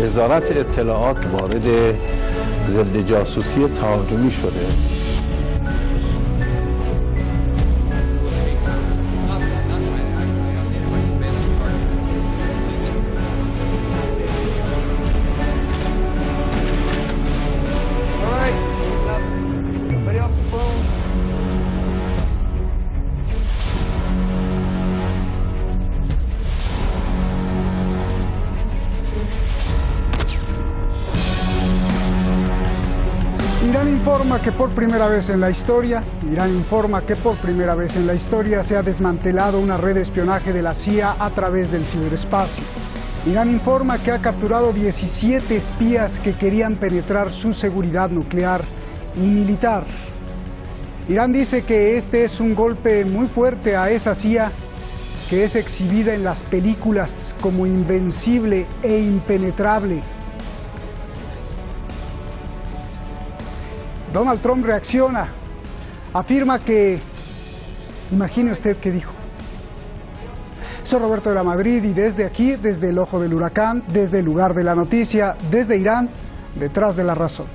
وزارت اطلاعات وارد ضد جاسوسی تهاجمی شده. Irán informa que por primera vez en la historia se ha desmantelado una red de espionaje de la CIA a través del ciberespacio. Irán informa que ha capturado 17 espías que querían penetrar su seguridad nuclear y militar. Irán dice que este es un golpe muy fuerte a esa CIA que es exhibida en las películas como invencible e impenetrable. Donald Trump reacciona, afirma que, imagine usted qué dijo. Soy Roberto de la Madrid y desde aquí, desde el ojo del huracán, desde el lugar de la noticia, desde Irán, detrás de la razón.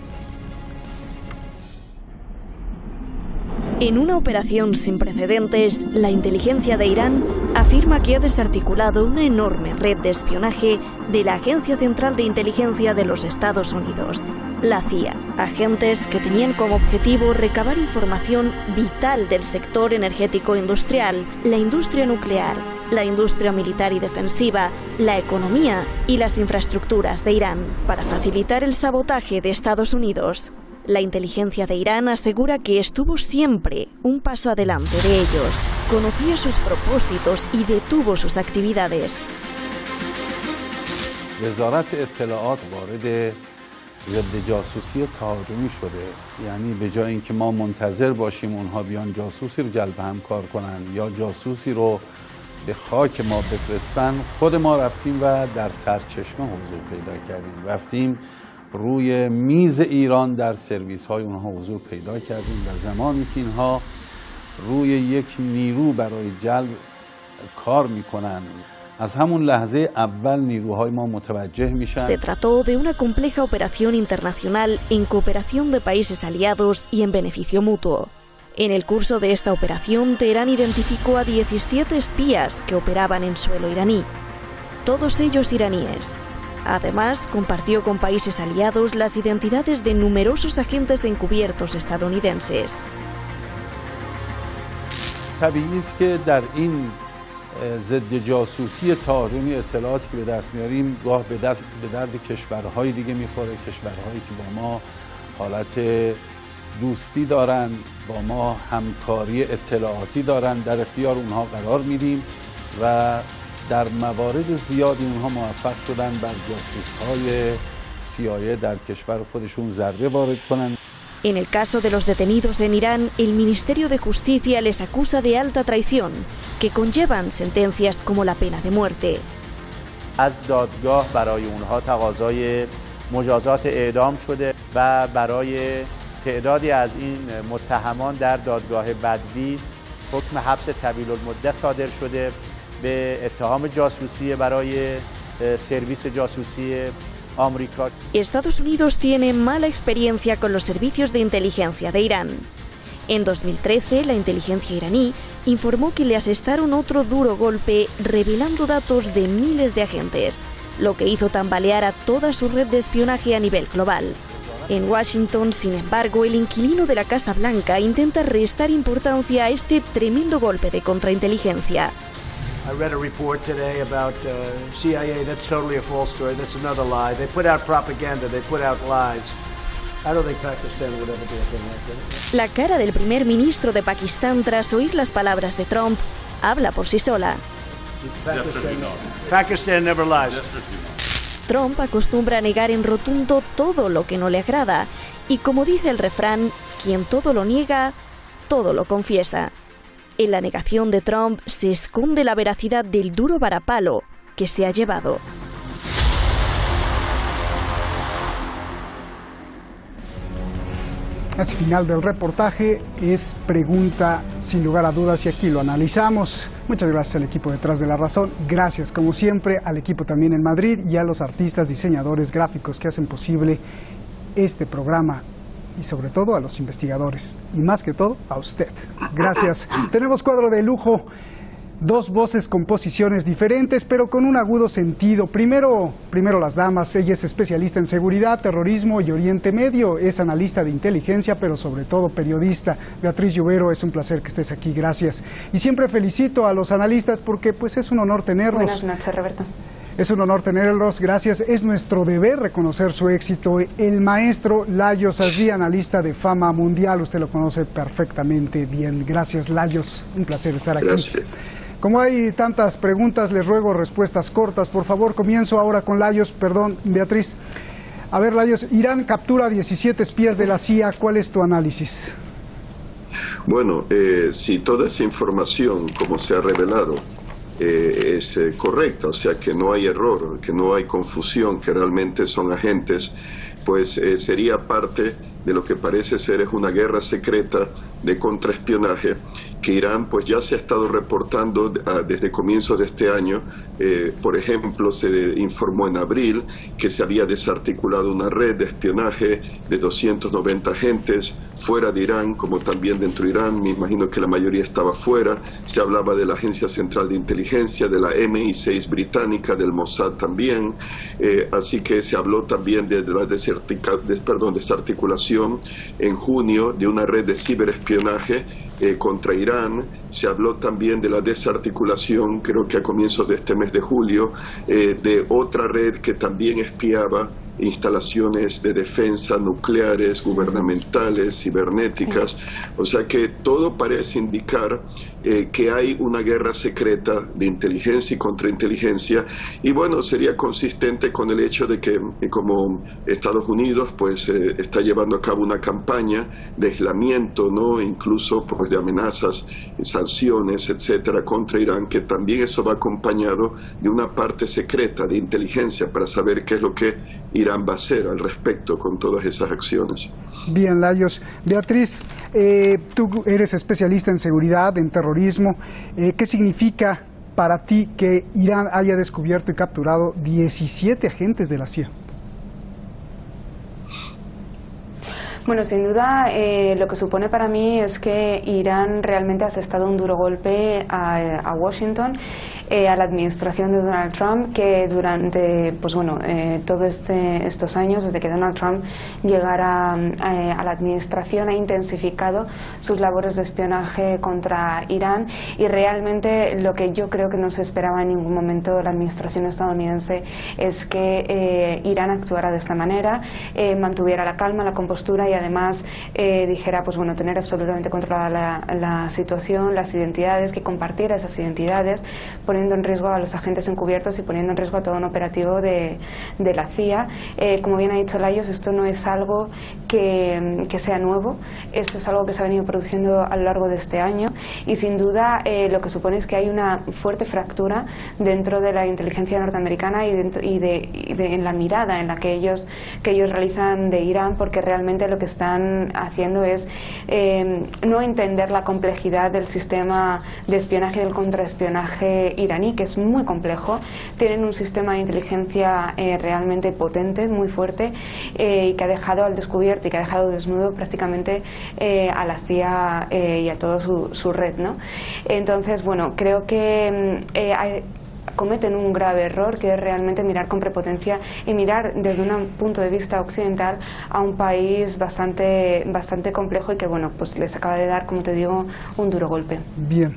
En una operación sin precedentes, la inteligencia de Irán afirma que ha desarticulado una enorme red de espionaje de la Agencia Central de Inteligencia de los Estados Unidos, la CIA. Agentes que tenían como objetivo recabar información vital del sector energético industrial, la industria nuclear, la industria militar y defensiva, la economía y las infraestructuras de Irán, para facilitar el sabotaje de Estados Unidos. La inteligencia de Irán asegura que estuvo siempre un paso adelante de ellos, conocía sus propósitos y detuvo sus actividades. وزارت اطلاعات وارد ضد جاسوسی تهاجمی شده. یعنی به جای اینکه ما منتظر باشیم اونها بیان جاسوسی رو جلب همکار کنن یا جاسوسی رو به خاک ما بفرستن، خود ما رفتیم و در سرچشمه حضور پیدا کردیم. رفتیم روی میز ایران در سرویس های اونها حضور پیدا کردیم و زمانی که اینها روی یک نیرو برای جلب کار میکنن، از همون لحظه اول نیروهای ما متوجه میشن. Se trató de una compleja operación internacional en cooperación de países aliados y en beneficio mutuo. En el curso de esta operación, Teherán identificó a 17 espías que operaban en suelo iraní, todos ellos iraníes. Además, compartió con países aliados las identidades de numerosos agentes encubiertos estadounidenses. طبیعی است که در این ضد جاسوسی تهاجمی اطلاعاتی که به دست میاریم گاه به درد کشورهای دیگه میخوره، کشورهایی که با ما حالت دوستی دارن، با ما همکاری اطلاعاتی دارن، در اختیار اونها قرار میدیم و در موارد زیادی اونها موفق شدن بر جاسوس‌های CIA در کشور خودشون ضربه وارد کنن. En el caso de los detenidos en Irán, el Ministerio de Justicia les acusa de alta traición, que conllevan sentencias como la pena de muerte. از دادگاه برای اونها تقاضای مجازات اعدام شده و برای تعدادی از این متهمان در دادگاه بدوی حکم حبس طویل المدت صادر شده به اتهام جاسوسی برای سرویس جاسوسی آمریکا. Estados Unidos tiene mala experiencia con los servicios de inteligencia de Irán. En 2013, la inteligencia iraní informó que le asestaron otro duro golpe revelando datos de miles de agentes, lo que hizo tambalear a toda su red de espionaje a nivel global. En Washington, sin embargo, el inquilino de la Casa Blanca intenta restar importancia a este tremendo golpe de contrainteligencia. I read a report today about CIA. That's totally a false story. That's another lie. They put out propaganda. They put out lies. I don't think Pakistan would ever do a thing like that. La cara del primer ministro de Pakistán tras oír las palabras de Trump habla por sí sola. Pakistan never lies. Trump acostumbra a negar en rotundo todo lo que no le agrada. Y como dice el refrán, quien todo lo niega, todo lo confiesa. En la negación de Trump se esconde la veracidad del duro varapalo que se ha llevado. Hacia el final del reportaje es pregunta sin lugar a dudas y aquí lo analizamos. Muchas gracias al equipo detrás de La Razón, gracias como siempre al equipo también en Madrid y a los artistas, diseñadores gráficos que hacen posible este programa y sobre todo a los investigadores y más que todo a usted. Gracias. Tenemos cuadro de lujo. Dos voces con posiciones diferentes, pero con un agudo sentido. Primero las damas. Ella es especialista en seguridad, terrorismo y Oriente Medio. Es analista de inteligencia, pero sobre todo periodista. Beatriz Llovero, es un placer que estés aquí. Gracias. Y siempre felicito a los analistas porque pues es un honor tenerlos. Buenas noches, Roberto. Es un honor tenerlos, gracias. Es nuestro deber reconocer su éxito. El maestro Lajos Azdi, analista de fama mundial. Usted lo conoce perfectamente bien. Gracias, Lajos. Un placer estar aquí. Gracias. Como hay tantas preguntas, les ruego respuestas cortas. Por favor, comienzo ahora con Lajos. Perdón, Beatriz. A ver, Lajos, Irán captura 17 espías de la CIA. ¿Cuál es tu análisis? Bueno, si toda esa información, como se ha revelado, es correcta, o sea, que no hay error, que no hay confusión, que realmente son agentes, pues sería parte de lo que parece ser es una guerra secreta de contraespionaje que Irán pues ya se ha estado reportando desde comienzos de este año. Por ejemplo, se informó en abril que se había desarticulado una red de espionaje de 290 agentes fuera de Irán, como también dentro de Irán. Me imagino que la mayoría estaba fuera. Se hablaba de la Agencia Central de Inteligencia, de la MI6 británica, del Mossad también. Así que se habló también de la desarticulación en junio de una red de ciberespionaje contra Irán. Se habló también de la desarticulación, creo que a comienzos de este mes de julio, de otra red que también espiaba instalaciones de defensa nucleares, gubernamentales, cibernéticas. Sí. O sea que todo parece indicar que hay una guerra secreta de inteligencia y contrainteligencia, y bueno, sería consistente con el hecho de que como Estados Unidos pues está llevando a cabo una campaña de aislamiento, ¿no? Incluso pues de amenazas, sanciones, etcétera, contra Irán, que también eso va acompañado de una parte secreta de inteligencia para saber qué es lo que Irán va a hacer al respecto con todas esas acciones. Bien, Lajos. Beatriz, tú eres especialista en seguridad, en terrorismo. ¿Qué significa para ti que Irán haya descubierto y capturado 17 agentes de la CIA? Bueno, sin duda lo que supone para mí es que Irán realmente ha asestado un duro golpe a Washington, a la administración de Donald Trump, que durante todos estos años, desde que Donald Trump llegara a la administración, ha intensificado sus labores de espionaje contra Irán, y realmente lo que yo creo que no se esperaba en ningún momento la administración estadounidense es que Irán actuara de esta manera, mantuviera la calma, la compostura y además dijera, tener absolutamente controlada la situación, las identidades, que compartiera esas identidades, poniendo en riesgo a los agentes encubiertos y poniendo en riesgo a todo un operativo de la CIA. Como bien ha dicho Lajos, esto no es algo que sea nuevo, esto es algo que se ha venido produciendo a lo largo de este año, y sin duda lo que supone es que hay una fuerte fractura dentro de la inteligencia norteamericana y en la mirada en la que ellos realizan de Irán, porque realmente lo que están haciendo es no entender la complejidad del sistema de espionaje y del contraespionaje iraní, que es muy complejo. Tienen un sistema de inteligencia realmente potente, muy fuerte, y que ha dejado al descubierto y que ha dejado desnudo prácticamente a la CIA y a toda su red, ¿no? Entonces, creo que cometen un grave error, que es realmente mirar con prepotencia y mirar desde un punto de vista occidental a un país bastante complejo y que les acaba de dar, como te digo, un duro golpe. Bien.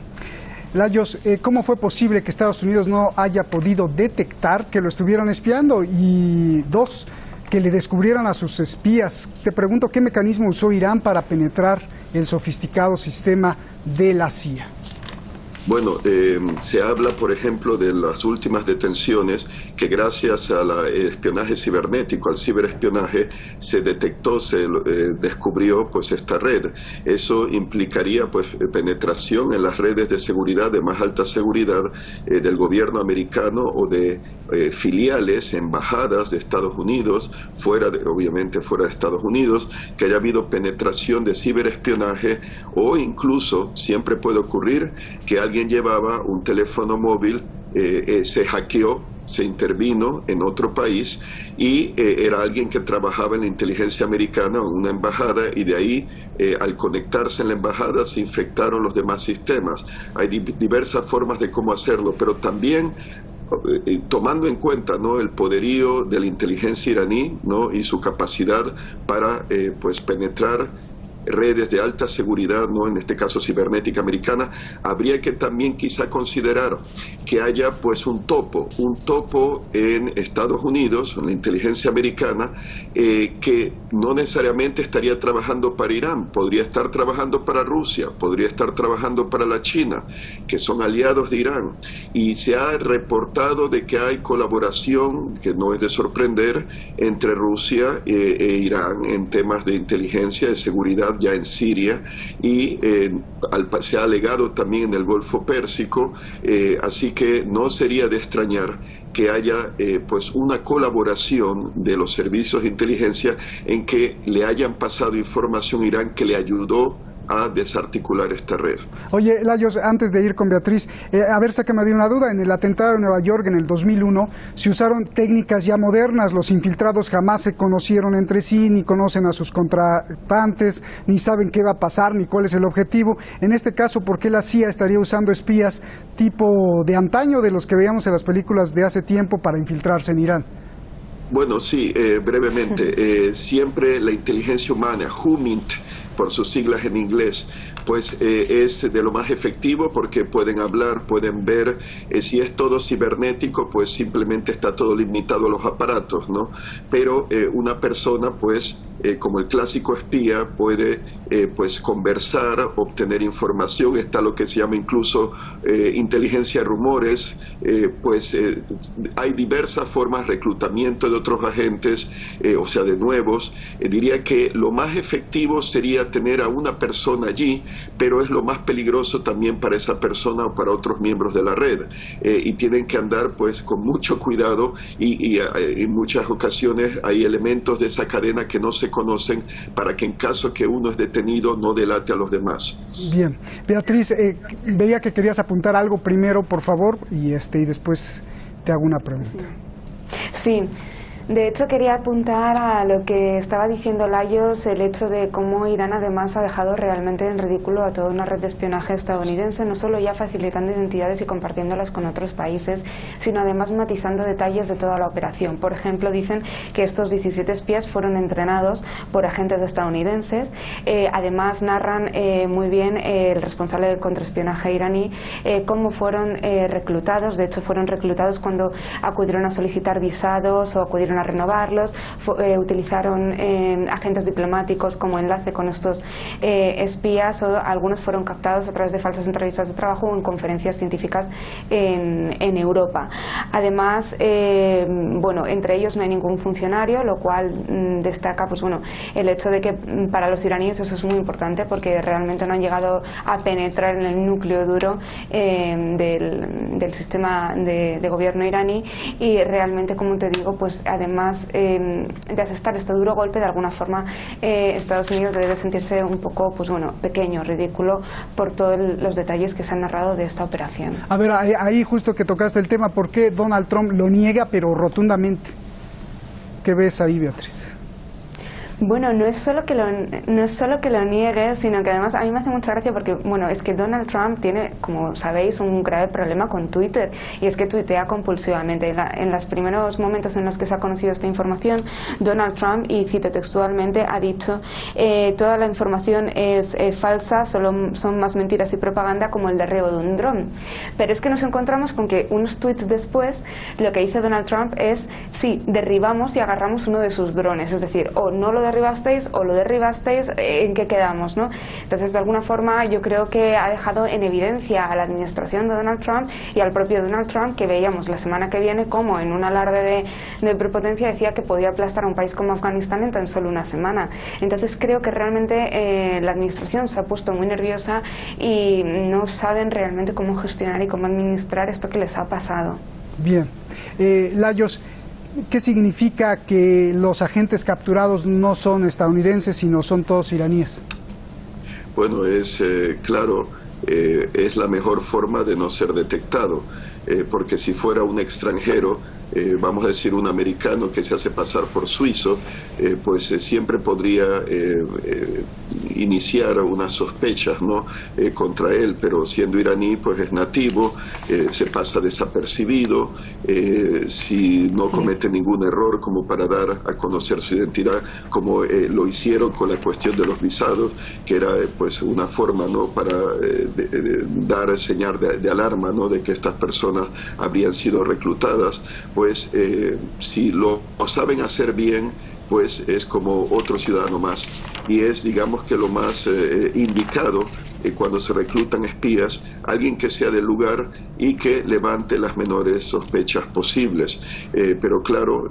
Lajos, ¿cómo fue posible que Estados Unidos no haya podido detectar que lo estuvieran espiando? Y dos, que le descubrieran a sus espías. Te pregunto, ¿qué mecanismo usó Irán para penetrar el sofisticado sistema de la CIA? Bueno, se habla, por ejemplo, de las últimas detenciones que gracias al espionaje cibernético, al ciberespionaje, se detectó, se descubrió pues esta red. Eso implicaría pues penetración en las redes de seguridad de más alta seguridad del gobierno americano o de filiales, embajadas de Estados Unidos, obviamente fuera de Estados Unidos, que haya habido penetración de ciberespionaje, o incluso siempre puede ocurrir que alguien llevaba un teléfono móvil, se hackeó, se intervino en otro país y era alguien que trabajaba en la inteligencia americana en una embajada, y de ahí al conectarse en la embajada se infectaron los demás sistemas. Hay diversas formas de cómo hacerlo, pero también tomando en cuenta, ¿no?, el poderío de la inteligencia iraní, ¿no?, y su capacidad para pues penetrar redes de alta seguridad, ¿no?, en este caso cibernética americana, habría que también quizá considerar que haya pues un topo en Estados Unidos, en la inteligencia americana, que no necesariamente estaría trabajando para Irán, podría estar trabajando para Rusia, podría estar trabajando para la China, que son aliados de Irán, y se ha reportado de que hay colaboración, que no es de sorprender, entre Rusia e Irán en temas de inteligencia, de seguridad ya en Siria, y se ha alegado también en el Golfo Pérsico, así que no sería de extrañar que haya pues una colaboración de los servicios de inteligencia en que le hayan pasado información a Irán que le ayudó a desarticular esta red. Oye, Layos, antes de ir con Beatriz, a ver, sácame de una duda. En el atentado de Nueva York en el 2001 se usaron técnicas ya modernas. Los infiltrados jamás se conocieron entre sí, ni conocen a sus contratantes, ni saben qué va a pasar, ni cuál es el objetivo. En este caso, ¿por qué la CIA estaría usando espías tipo de antaño, de los que veíamos en las películas de hace tiempo, para infiltrarse en Irán? Bueno, sí, brevemente, siempre la inteligencia humana, HUMINT, por sus siglas en inglés, pues es de lo más efectivo, porque pueden hablar, pueden ver. Si es todo cibernético, pues simplemente está todo limitado a los aparatos, ¿no? Pero una persona, pues, como el clásico espía, puede pues conversar, obtener información. Está lo que se llama incluso inteligencia de rumores, pues hay diversas formas, reclutamiento de otros agentes, o sea, de nuevos. Diría que lo más efectivo sería tener a una persona allí, pero es lo más peligroso también para esa persona o para otros miembros de la red, y tienen que andar pues con mucho cuidado, y en muchas ocasiones hay elementos de esa cadena que no se conocen, para que en caso que uno es detenido no delate a los demás. Bien, Beatriz, veía que querías apuntar algo primero, por favor, y después te hago una pregunta. Sí. De hecho, quería apuntar a lo que estaba diciendo Layos, el hecho de cómo Irán además ha dejado realmente en ridículo a toda una red de espionaje estadounidense, no solo ya facilitando identidades y compartiéndolas con otros países, sino además matizando detalles de toda la operación. Por ejemplo, dicen que estos 17 espías fueron entrenados por agentes estadounidenses. Además, narran muy bien el responsable del contraespionaje iraní cómo fueron reclutados. De hecho, fueron reclutados cuando acudieron a solicitar visados o acudieron a renovarlos, utilizaron agentes diplomáticos como enlace con estos espías, o algunos fueron captados a través de falsas entrevistas de trabajo o en conferencias científicas en Europa. Además, bueno, entre ellos no hay ningún funcionario, lo cual destaca pues bueno, el hecho de que para los iraníes eso es muy importante, porque realmente no han llegado a penetrar en el núcleo duro del sistema de gobierno iraní, y realmente, como te digo, pues además de asestar este duro golpe, de alguna forma Estados Unidos debe de sentirse un poco, pues bueno, pequeño, ridículo, por todos los detalles que se han narrado de esta operación. A ver, ahí justo que tocaste el tema, ¿por qué Donald Trump lo niega pero rotundamente? ¿Qué ves ahí, Beatriz? Bueno, no es solo que lo niegue, sino que además a mí me hace mucha gracia porque, bueno, es que Donald Trump tiene, como sabéis, un grave problema con Twitter, y es que tuitea compulsivamente. En los primeros momentos en los que se ha conocido esta información, Donald Trump, y cito textualmente, ha dicho toda la información es falsa, solo son más mentiras y propaganda como el derribo de un dron. Pero es que nos encontramos con que unos tweets después lo que dice Donald Trump es: sí, derribamos y agarramos uno de sus drones, es decir, o no lo derribasteis o lo derribasteis, ¿en qué quedamos, ¿no? Entonces, de alguna forma, yo creo que ha dejado en evidencia a la administración de Donald Trump y al propio Donald Trump, que veíamos la semana que viene como en un alarde de prepotencia decía que podía aplastar a un país como Afganistán en tan solo una semana. Entonces, creo que realmente la administración se ha puesto muy nerviosa y no saben realmente cómo gestionar y cómo administrar esto que les ha pasado. Bien. Lajos, ¿qué significa que los agentes capturados no son estadounidenses, sino son todos iraníes? Bueno, es claro, es la mejor forma de no ser detectado, porque si fuera un extranjero, vamos a decir un americano que se hace pasar por suizo, pues siempre podría iniciar unas sospechas, ¿no?, contra él, pero siendo iraní, pues es nativo, se pasa desapercibido, si no comete ningún error como para dar a conocer su identidad, como lo hicieron con la cuestión de los visados, que era pues una forma, ¿no?, para dar señal de alarma, ¿no?, de que estas personas habrían sido reclutadas. Pues si lo saben hacer bien, pues es como otro ciudadano más, y es, digamos, que lo más indicado cuando se reclutan espías, alguien que sea del lugar y que levante las menores sospechas posibles, pero claro,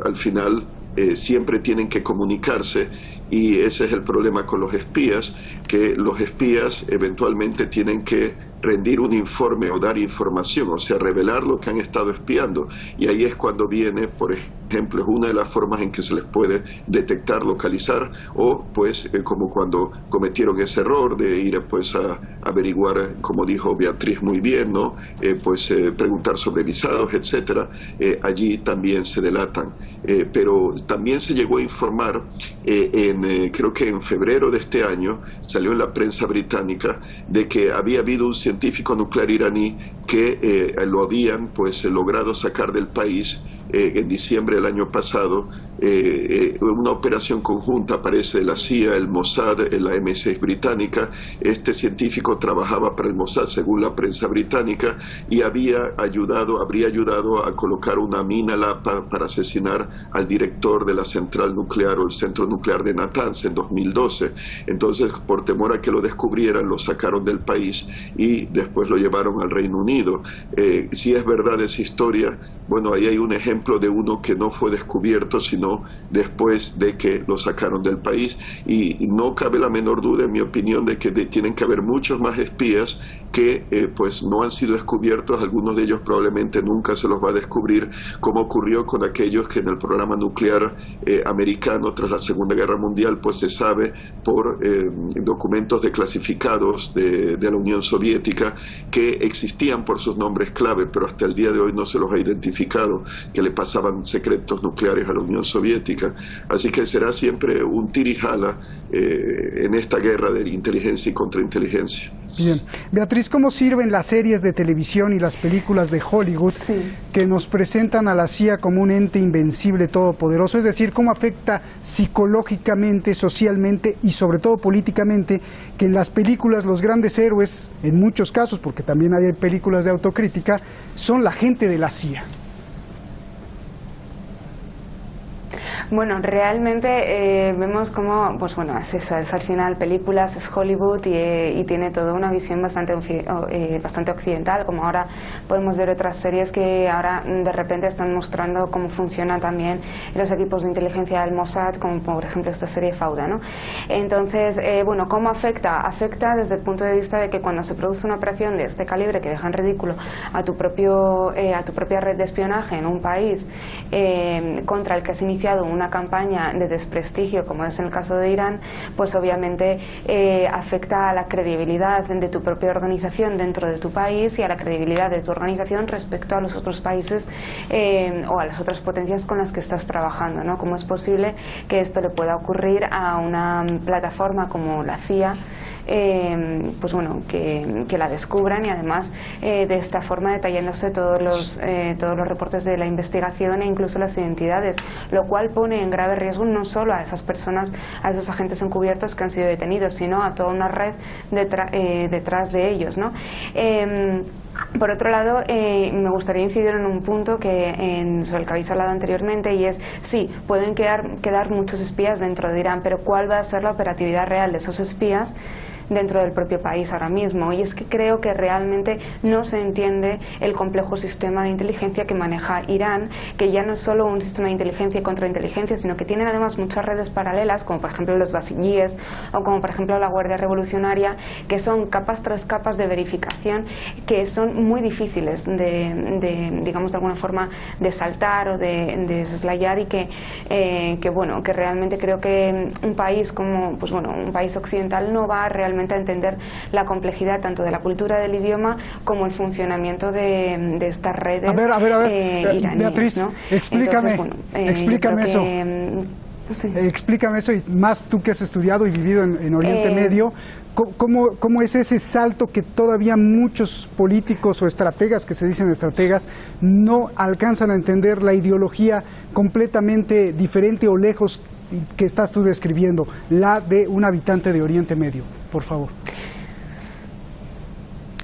al final siempre tienen que comunicarse, y ese es el problema con los espías, que los espías eventualmente tienen que rendir un informe o dar información, o sea, revelar lo que han estado espiando, y ahí es cuando viene, por ejemplo, es una de las formas en que se les puede detectar, localizar, o pues como cuando cometieron ese error de ir pues a averiguar, como dijo Beatriz muy bien, ¿no?, preguntar sobre visados, etcétera, allí también se delatan, pero también se llegó a informar creo que en febrero de este año salió en la prensa británica de que había habido un científico nuclear iraní que lo habían pues logrado sacar del país en diciembre del año pasado, una operación conjunta, parece, de la CIA, el Mossad, la MI6 británica. Este científico trabajaba para el Mossad, según la prensa británica, y habría ayudado a colocar una mina Lapa para asesinar al director de la central nuclear o el centro nuclear de Natanz en 2012. Entonces, por temor a que lo descubrieran, lo sacaron del país y después lo llevaron al Reino Unido. Si es verdad esa historia, bueno, ahí hay un ejemplo de uno que no fue descubierto, sino después de que lo sacaron del país, y no cabe la menor duda, en mi opinión, de que tienen que haber muchos más espías que pues no han sido descubiertos. Algunos de ellos probablemente nunca se los va a descubrir, como ocurrió con aquellos que en el programa nuclear americano tras la Segunda Guerra Mundial, pues se sabe por documentos declasificados de la Unión Soviética que existían por sus nombres clave, pero hasta el día de hoy no se los ha identificado, que le pasaban secretos nucleares a la Unión Soviética. Así que será siempre un tira y jala en esta guerra de inteligencia y contrainteligencia. Bien. Beatriz, ¿cómo sirven las series de televisión y las películas de Hollywood que nos presentan a la CIA como un ente invencible, todopoderoso? Es decir, ¿cómo afecta psicológicamente, socialmente y sobre todo políticamente que en las películas los grandes héroes, en muchos casos, porque también hay películas de autocrítica, son la gente de la CIA? Bueno, realmente vemos como, pues bueno, es eso, es al final películas, es Hollywood y tiene toda una visión bastante occidental, como ahora podemos ver otras series que ahora de repente están mostrando cómo funcionan también los equipos de inteligencia del Mossad, como por ejemplo esta serie Fauda, ¿no? Entonces, bueno, ¿cómo afecta? Afecta desde el punto de vista de que cuando se produce una operación de este calibre que deja en ridículo a tu propia red de espionaje en un país contra el que has iniciado una campaña de desprestigio, como es en el caso de Irán, pues obviamente afecta a la credibilidad de tu propia organización dentro de tu país y a la credibilidad de tu organización respecto a los otros países o a las otras potencias con las que estás trabajando, ¿no? ¿Cómo es posible que esto le pueda ocurrir a una plataforma como la CIA? Pues bueno, que la descubran y además de esta forma detallándose todos los reportes de la investigación e incluso las identidades, lo cual pone en grave riesgo no solo a esas personas, a esos agentes encubiertos que han sido detenidos, sino a toda una red detrás de ellos, ¿no? Por otro lado, me gustaría incidir en un punto sobre el que habéis hablado anteriormente, y es, sí, pueden quedar muchos espías dentro de Irán, pero ¿cuál va a ser la operatividad real de esos espías dentro del propio país ahora mismo? Y es que creo que realmente no se entiende el complejo sistema de inteligencia que maneja Irán, que ya no es solo un sistema de inteligencia y contrainteligencia, sino que tienen además muchas redes paralelas, como por ejemplo los basillíes o como por ejemplo la Guardia Revolucionaria, que son capas tras capas de verificación que son muy difíciles digamos de alguna forma de saltar o de soslayar, y que bueno, que realmente creo que un país como un país occidental no va realmente a entender la complejidad tanto de la cultura del idioma como el funcionamiento de estas redes. A ver, iraníes, Beatriz, ¿no? explícame, Entonces, explícame eso. Sí. Explícame eso, y más tú que has estudiado y vivido en Oriente Medio, ¿cómo es ese salto que todavía muchos políticos o estrategas, que se dicen estrategas, no alcanzan a entender la ideología completamente diferente o lejos que estás tú describiendo, la de un habitante de Oriente Medio? Por favor.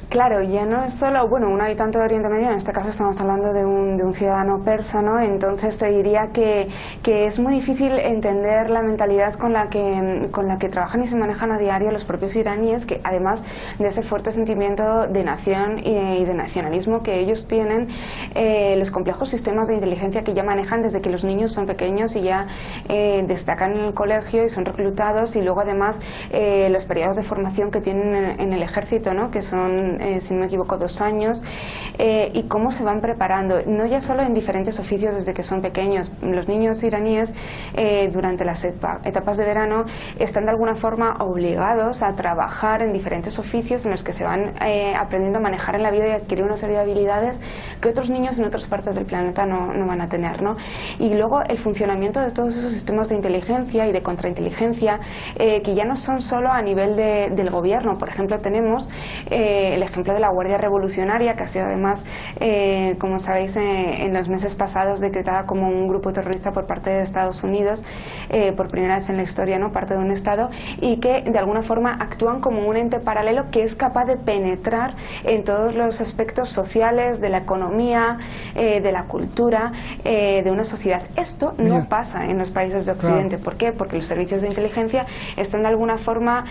Claro, ya no es solo, un habitante de Oriente Medio, en este caso estamos hablando de un ciudadano persa, ¿no? Entonces te diría que es muy difícil entender la mentalidad con la que trabajan y se manejan a diario los propios iraníes, que además de ese fuerte sentimiento de nación y de nacionalismo que ellos tienen, los complejos sistemas de inteligencia que ya manejan desde que los niños son pequeños y ya destacan en el colegio y son reclutados, y luego además los periodos de formación que tienen en el ejército, ¿no? Que son si no me equivoco 2 años, y cómo se van preparando, no ya solo en diferentes oficios desde que son pequeños. Los niños iraníes durante las etapas de verano están de alguna forma obligados a trabajar en diferentes oficios en los que se van aprendiendo a manejar en la vida y adquirir una serie de habilidades que otros niños en otras partes del planeta no van a tener, ¿no? Y luego el funcionamiento de todos esos sistemas de inteligencia y de contrainteligencia, que ya no son solo a nivel del gobierno. Por ejemplo, tenemos el ejemplo de la Guardia Revolucionaria, que ha sido además, como sabéis, en los meses pasados decretada como un grupo terrorista por parte de Estados Unidos, por primera vez en la historia, ¿no? Parte de un Estado, y que de alguna forma actúan como un ente paralelo que es capaz de penetrar en todos los aspectos sociales, de la economía, de la cultura, de una sociedad. Esto no pasa en los países de Occidente. Claro. ¿Por qué? Porque los servicios de inteligencia están de alguna forma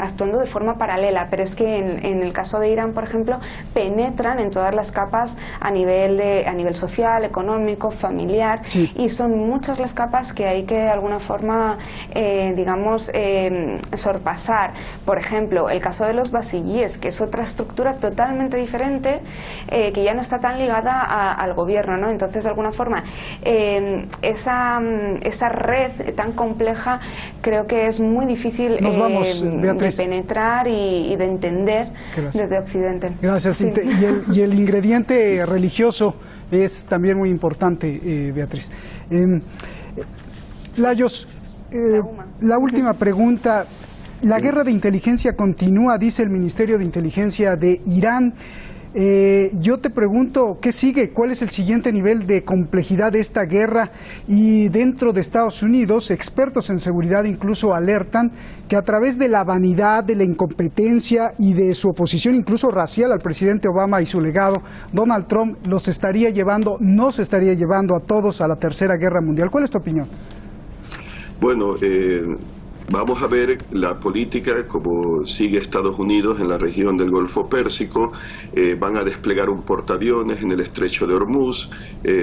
actuando de forma paralela, pero es que en el caso de Irán, por ejemplo, penetran en todas las capas a nivel social, económico, familiar, sí. Y son muchas las capas que hay que de alguna forma, sorpasar. Por ejemplo, el caso de los basillíes, que es otra estructura totalmente diferente, que ya no está tan ligada al gobierno, ¿no? Entonces, de alguna forma, esa red tan compleja creo que es muy difícil de penetrar y de entender. Gracias. Desde Occidente. Gracias. Sí. Y el ingrediente religioso es también muy importante, Beatriz. Lajos, la última pregunta. La guerra de inteligencia continúa, dice el Ministerio de Inteligencia de Irán. Yo te pregunto, ¿qué sigue? ¿Cuál es el siguiente nivel de complejidad de esta guerra? Y dentro de Estados Unidos, expertos en seguridad incluso alertan que a través de la vanidad, de la incompetencia y de su oposición incluso racial al presidente Obama y su legado, Donald Trump nos estaría llevando a todos a la Tercera Guerra Mundial. ¿Cuál es tu opinión? Bueno, vamos a ver la política como sigue Estados Unidos en la región del Golfo Pérsico. Van a desplegar un portaaviones en el estrecho de Hormuz,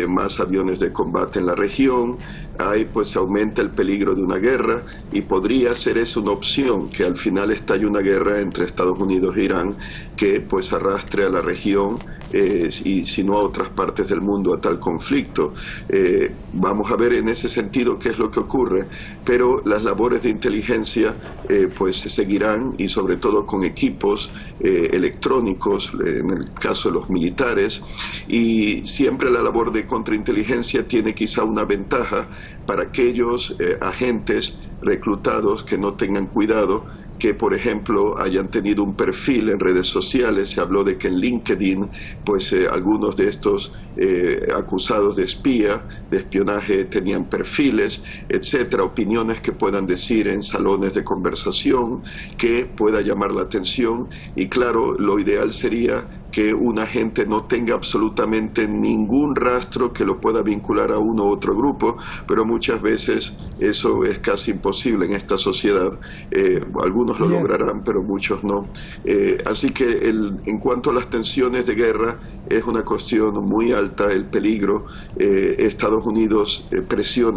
más aviones de combate en la región. Ahí pues aumenta el peligro de una guerra, y podría ser esa una opción, que al final estalle una guerra entre Estados Unidos e Irán que pues arrastre a la región y si no a otras partes del mundo a tal conflicto. Vamos a ver en ese sentido qué es lo que ocurre, pero las labores de inteligencia pues se seguirán, y sobre todo con equipos electrónicos en el caso de los militares, y siempre la labor de contrainteligencia tiene quizá una ventaja para aquellos agentes reclutados que no tengan cuidado, que, por ejemplo, hayan tenido un perfil en redes sociales. Se habló de que en LinkedIn, pues algunos de estos acusados de espionaje, tenían perfiles, etcétera, opiniones que puedan decir en salones de conversación, que pueda llamar la atención. Y claro, lo ideal sería que un agente no tenga absolutamente ningún rastro que lo pueda vincular a uno u otro grupo, pero muchas veces eso es casi imposible en esta sociedad. Algunos lo lograrán, pero muchos no. Así que en cuanto a las tensiones de guerra, es una cuestión muy alta el peligro. Estados Unidos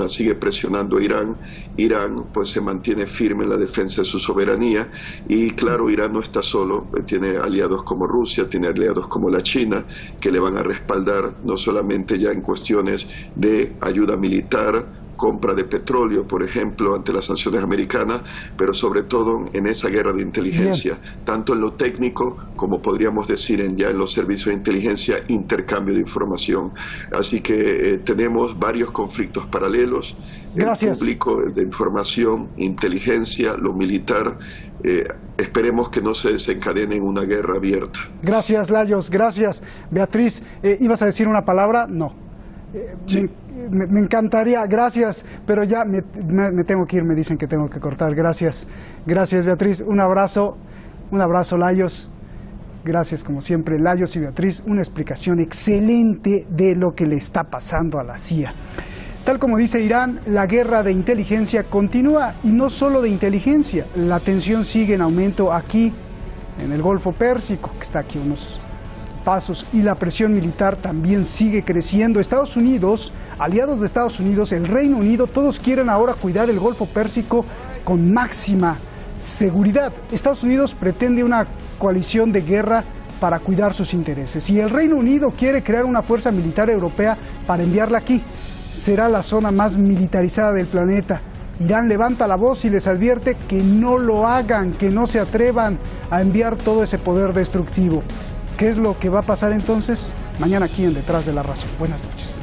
sigue presionando a Irán. Irán pues se mantiene firme en la defensa de su soberanía, y claro, Irán no está solo, tiene aliados como Rusia, tiene aliados como la China, que le van a respaldar no solamente ya en cuestiones de ayuda militar, compra de petróleo, por ejemplo, ante las sanciones americanas, pero sobre todo en esa guerra de inteligencia, tanto en lo técnico como podríamos decir ya en los servicios de inteligencia, intercambio de información. Así que tenemos varios conflictos paralelos. Gracias. El público de información, inteligencia, lo militar. Esperemos que no se desencadene en una guerra abierta. Gracias, Layos, gracias. Beatriz, ¿ibas a decir una palabra? No. Sí. Me encantaría, gracias, pero ya me tengo que ir, me dicen que tengo que cortar. Gracias, gracias, Beatriz, un abrazo, Layos. Gracias, como siempre, Layos y Beatriz, una explicación excelente de lo que le está pasando a la CIA. Tal como dice Irán, la guerra de inteligencia continúa, y no solo de inteligencia, la tensión sigue en aumento aquí, en el Golfo Pérsico, que está aquí unos pasos, y la presión militar también sigue creciendo. Estados Unidos, aliados de Estados Unidos, el Reino Unido, todos quieren ahora cuidar el Golfo Pérsico con máxima seguridad. Estados Unidos pretende una coalición de guerra para cuidar sus intereses, y el Reino Unido quiere crear una fuerza militar europea para enviarla aquí. Será la zona más militarizada del planeta. Irán levanta la voz y les advierte que no lo hagan, que no se atrevan a enviar todo ese poder destructivo. ¿Qué es lo que va a pasar entonces? Mañana aquí en Detrás de la Razón. Buenas noches.